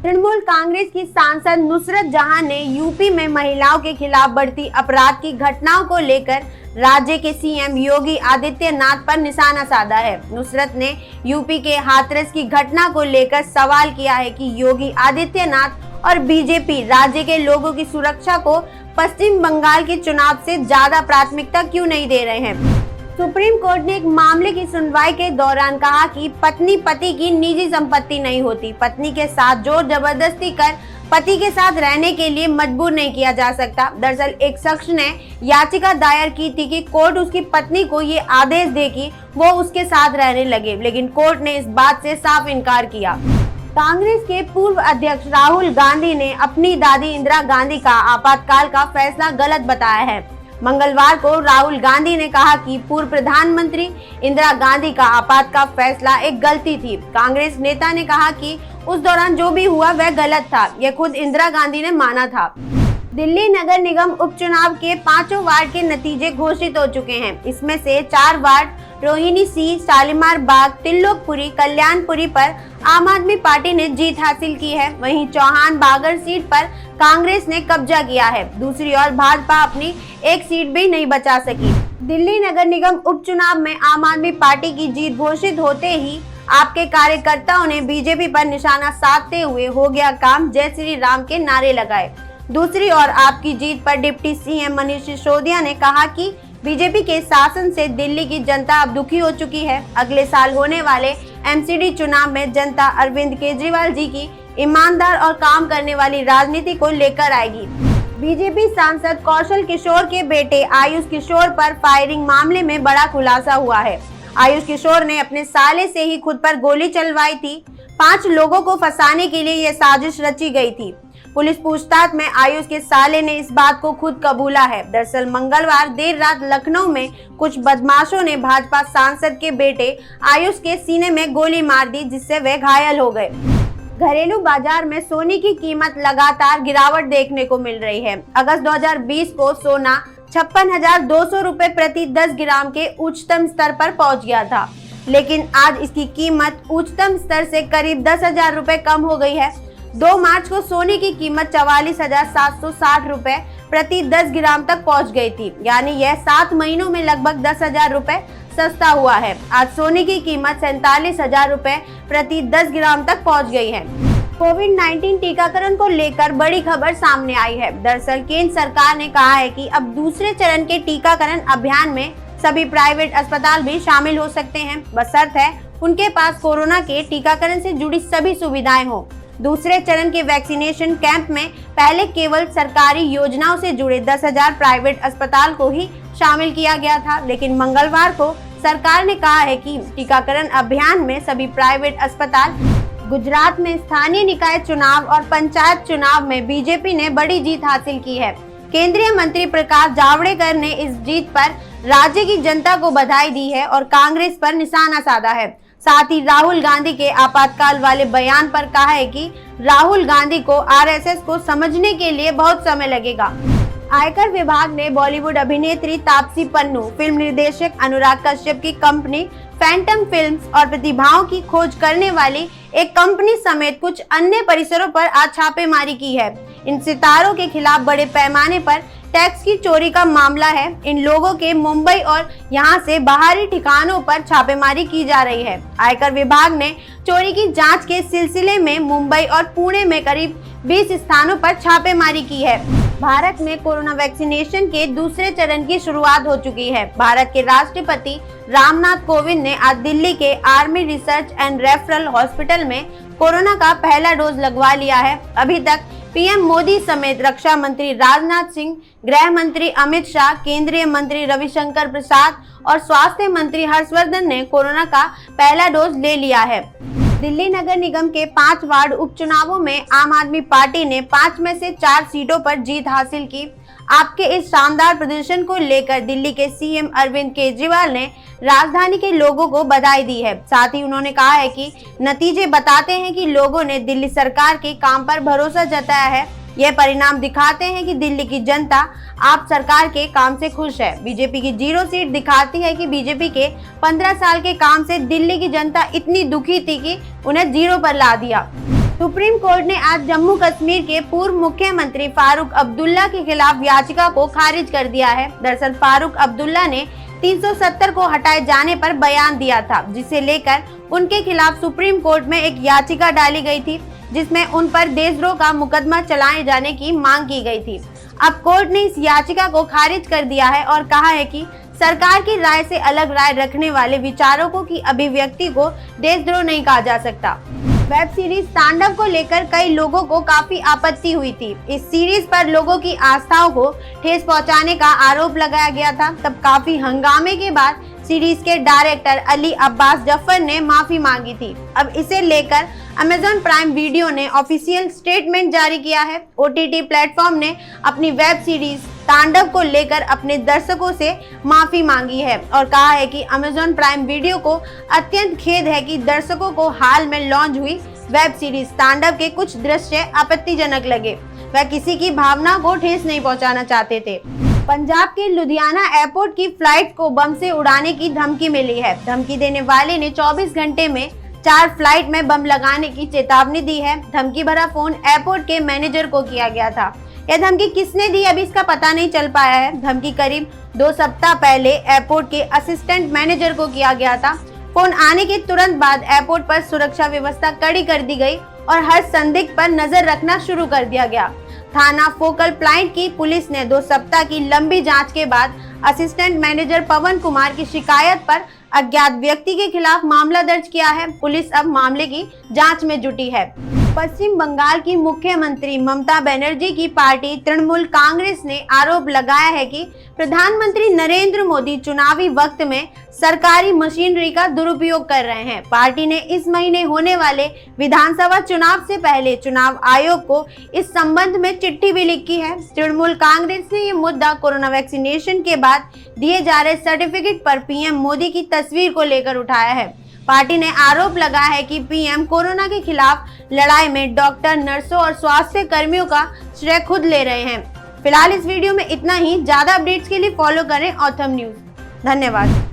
तृणमूल कांग्रेस की सांसद नुसरत जहां ने यूपी में महिलाओं के खिलाफ बढ़ती अपराध की घटनाओं को लेकर राज्य के सीएम योगी आदित्यनाथ पर निशाना साधा है। नुसरत ने यूपी के हाथरस की घटना को लेकर सवाल किया है कि योगी आदित्यनाथ और बीजेपी राज्य के लोगों की सुरक्षा को पश्चिम बंगाल के चुनाव से ज्यादा प्राथमिकता क्यों नहीं दे रहे हैं। सुप्रीम कोर्ट ने एक मामले की सुनवाई के दौरान कहा कि पत्नी पति की निजी संपत्ति नहीं होती। पत्नी के साथ जोर जबरदस्ती कर पति के साथ रहने के लिए मजबूर नहीं किया जा सकता। दरअसल एक शख्स ने याचिका दायर की थी कि कोर्ट उसकी पत्नी को ये आदेश दे कि वो उसके साथ रहने लगे, लेकिन कोर्ट ने इस बात से साफ इनकार किया। कांग्रेस के पूर्व अध्यक्ष राहुल गांधी ने अपनी दादी इंदिरा गांधी का आपातकाल का फैसला गलत बताया है। मंगलवार को राहुल गांधी ने कहा कि पूर्व प्रधानमंत्री इंदिरा गांधी का आपातकाल फैसला एक गलती थी। कांग्रेस नेता ने कहा कि उस दौरान जो भी हुआ वह गलत था, यह खुद इंदिरा गांधी ने माना था। दिल्ली नगर निगम उपचुनाव के 5 वार्ड के नतीजे घोषित हो चुके हैं। इसमें से 4 वार्ड रोहिणी सी, शालीमार बाग, तिल्लोकपुरी, कल्याणपुरी पर आम आदमी पार्टी ने जीत हासिल की है। वहीं चौहान बागर सीट पर कांग्रेस ने कब्जा किया है। दूसरी ओर भाजपा अपनी एक सीट भी नहीं बचा सकी। दिल्ली नगर निगम उपचुनाव में आम आदमी पार्टी की जीत घोषित होते ही आपके कार्यकर्ताओं ने बीजेपी पर निशाना साधते हुए हो गया काम, जय श्री राम के नारे लगाए। दूसरी ओर आपकी जीत पर डिप्टी सीएम मनीष सिसोदिया ने कहा कि बीजेपी के शासन से दिल्ली की जनता अब दुखी हो चुकी है। अगले साल होने वाले एमसीडी चुनाव में जनता अरविंद केजरीवाल जी की ईमानदार और काम करने वाली राजनीति को लेकर आएगी। बीजेपी सांसद कौशल किशोर के बेटे आयुष किशोर पर फायरिंग मामले में बड़ा खुलासा हुआ है। आयुष किशोर ने अपने साले से ही खुद पर गोली चलवाई थी। 5 लोगों को फंसाने के लिए यह साजिश रची गई थी। पुलिस पूछताछ में आयुष के साले ने इस बात को खुद कबूला है। दरअसल मंगलवार देर रात लखनऊ में कुछ बदमाशों ने भाजपा सांसद के बेटे आयुष के सीने में गोली मार दी, जिससे वे घायल हो गए। घरेलू बाजार में सोने की कीमत लगातार गिरावट देखने को मिल रही है। अगस्त 2020 को सोना 56,200 रुपए प्रति 10 ग्राम के उच्चतम स्तर पर पहुंच गया था, लेकिन आज इसकी कीमत उच्चतम स्तर से करीब 10,000 रुपए कम हो गई है। 2 मार्च को सोने की कीमत 44,760 रुपए प्रति 10 ग्राम तक पहुंच गई थी, यानी यह 7 महीनों में लगभग 10,000 रुपए सस्ता हुआ है। आज सोने की कीमत 47,000 रुपए प्रति 10 ग्राम तक पहुंच गई है। कोविड-19 टीकाकरण को लेकर बड़ी खबर सामने आई है। दरअसल केंद्र सरकार ने कहा है कि अब दूसरे चरण के टीकाकरण अभियान में सभी प्राइवेट अस्पताल भी शामिल हो सकते हैं, बशर्ते है उनके पास कोरोना के टीकाकरण से जुड़ी सभी सुविधाएं हो। दूसरे चरण के वैक्सीनेशन कैंप में पहले केवल सरकारी योजनाओं से जुड़े 10,000 प्राइवेट अस्पताल को ही शामिल किया गया था, लेकिन मंगलवार को सरकार ने कहा है कि टीकाकरण अभियान में सभी प्राइवेट अस्पताल। गुजरात में स्थानीय निकाय चुनाव और पंचायत चुनाव में बीजेपी ने बड़ी जीत हासिल की है। केंद्रीय मंत्री प्रकाश जावड़ेकर ने इस जीत पर राज्य की जनता को बधाई दी है और कांग्रेस पर निशाना साधा है। साथ ही राहुल गांधी के आपातकाल वाले बयान पर कहा है कि राहुल गांधी को आरएसएस को समझने के लिए बहुत समय लगेगा। आयकर विभाग ने बॉलीवुड अभिनेत्री तापसी पन्नू, फिल्म निर्देशक अनुराग कश्यप की कंपनी फैंटम फिल्म्स और प्रतिभाओं की खोज करने वाली एक कंपनी समेत कुछ अन्य परिसरों पर आज छापेमारी की है। इन सितारों के खिलाफ बड़े पैमाने पर टैक्स की चोरी का मामला है। इन लोगों के मुंबई और यहां से बाहरी ठिकानों पर छापेमारी की जा रही है। आयकर विभाग ने चोरी की जांच के सिलसिले में मुंबई और पुणे में करीब 20 स्थानों पर छापेमारी की है। भारत में कोरोना वैक्सीनेशन के दूसरे चरण की शुरुआत हो चुकी है। भारत के राष्ट्रपति रामनाथ कोविंद ने आज दिल्ली के army research and referral hospital में कोरोना का पहला डोज लगवा लिया है। अभी तक पीएम मोदी समेत रक्षा मंत्री राजनाथ सिंह, गृह मंत्री अमित शाह, केंद्रीय मंत्री रविशंकर प्रसाद और स्वास्थ्य मंत्री हर्षवर्धन ने कोरोना का पहला डोज ले लिया है। दिल्ली नगर निगम के 5 वार्ड उपचुनावों में आम आदमी पार्टी ने 5 में से 4 सीटों पर जीत हासिल की। आपके इस शानदार प्रदर्शन को लेकर दिल्ली के सीएम अरविंद केजरीवाल ने राजधानी के लोगों को बधाई दी है। साथ ही उन्होंने कहा है कि नतीजे बताते हैं कि लोगों ने दिल्ली सरकार के काम पर भरोसा जताया है ये परिणाम दिखाते हैं कि दिल्ली की जनता आप सरकार के काम से खुश है। बीजेपी की 0 सीट दिखाती है कि बीजेपी के 15 साल के काम से दिल्ली की जनता इतनी दुखी थी कि उन्हें 0 पर ला दिया। सुप्रीम कोर्ट ने आज जम्मू कश्मीर के पूर्व मुख्यमंत्री फारूक अब्दुल्ला के खिलाफ याचिका को खारिज कर दिया है। दरअसल फारूक अब्दुल्ला ने 370 को हटाए जाने पर बयान दिया था, जिसे लेकर उनके खिलाफ सुप्रीम कोर्ट में एक याचिका डाली गई थी, जिसमें उन पर देशद्रोह का मुकदमा चलाए जाने की मांग की गई थी। अब कोर्ट ने इस याचिका को खारिज कर दिया है और कहा है कि सरकार की राय से अलग राय रखने वाले विचारकों की अभिव्यक्ति को देशद्रोह नहीं कहा जा सकता। वेब सीरीज तांडव को लेकर कई लोगों को काफी आपत्ति हुई थी। इस सीरीज पर लोगों की आस्थाओं को ठेस पहुंचाने का आरोप लगाया गया था। तब काफी हंगामे के बाद सीरीज के डायरेक्टर अली अब्बास जफर ने माफी मांगी थी। अब इसे लेकर अमेज़न प्राइम वीडियो ने ऑफिशियल स्टेटमेंट जारी किया है। OTT प्लेटफॉर्म ने अपनी वेब सीरीज तांडव को लेकर अपने दर्शकों से माफी मांगी है और कहा है कि अमेज़न प्राइम वीडियो को अत्यंत खेद है कि दर्शकों को हाल में लॉन्च हुई वेब सीरीज तांडव के कुछ दृश्य आपत्तिजनक लगे। वह किसी की भावना को ठेस नहीं पहुंचाना चाहते थे। पंजाब के लुधियाना एयरपोर्ट की फ्लाइट को बम से उड़ाने की धमकी मिली है। धमकी देने वाले ने 24 घंटे में 4 फ्लाइट में बम लगाने की चेतावनी दी है। धमकी भरा फोन एयरपोर्ट के मैनेजर को किया गया था। यह धमकी किसने दी अभी इसका पता नहीं चल पाया है। धमकी करीब 2 सप्ताह पहले एयरपोर्ट के असिस्टेंट मैनेजर को किया गया था। फोन आने के तुरंत बाद एयरपोर्ट पर सुरक्षा व्यवस्था कड़ी कर दी गई और हर संदिग्ध पर नजर रखना शुरू कर दिया गया। थाना फोकल प्लाइंट की पुलिस ने 2 सप्ताह की लंबी जांच के बाद असिस्टेंट मैनेजर पवन कुमार की शिकायत पर अज्ञात व्यक्ति के खिलाफ मामला दर्ज किया है। पुलिस अब मामले की जांच में जुटी है। पश्चिम बंगाल की मुख्यमंत्री ममता बनर्जी की पार्टी तृणमूल कांग्रेस ने आरोप लगाया है कि प्रधानमंत्री नरेंद्र मोदी चुनावी वक्त में सरकारी मशीनरी का दुरुपयोग कर रहे हैं। पार्टी ने इस महीने होने वाले विधानसभा चुनाव से पहले चुनाव आयोग को इस संबंध में चिट्ठी भी लिखी है। तृणमूल कांग्रेस ने ये मुद्दा कोरोना वैक्सीनेशन के बाद दिए जा रहे सर्टिफिकेट पर पीएम मोदी की तस्वीर को लेकर उठाया है। पार्टी ने आरोप लगाया है कि पीएम कोरोना के खिलाफ लड़ाई में डॉक्टर, नर्सों और स्वास्थ्य कर्मियों का श्रेय खुद ले रहे हैं। फिलहाल इस वीडियो में इतना ही। ज्यादा अपडेट्स के लिए फॉलो करें ऑथम न्यूज। धन्यवाद।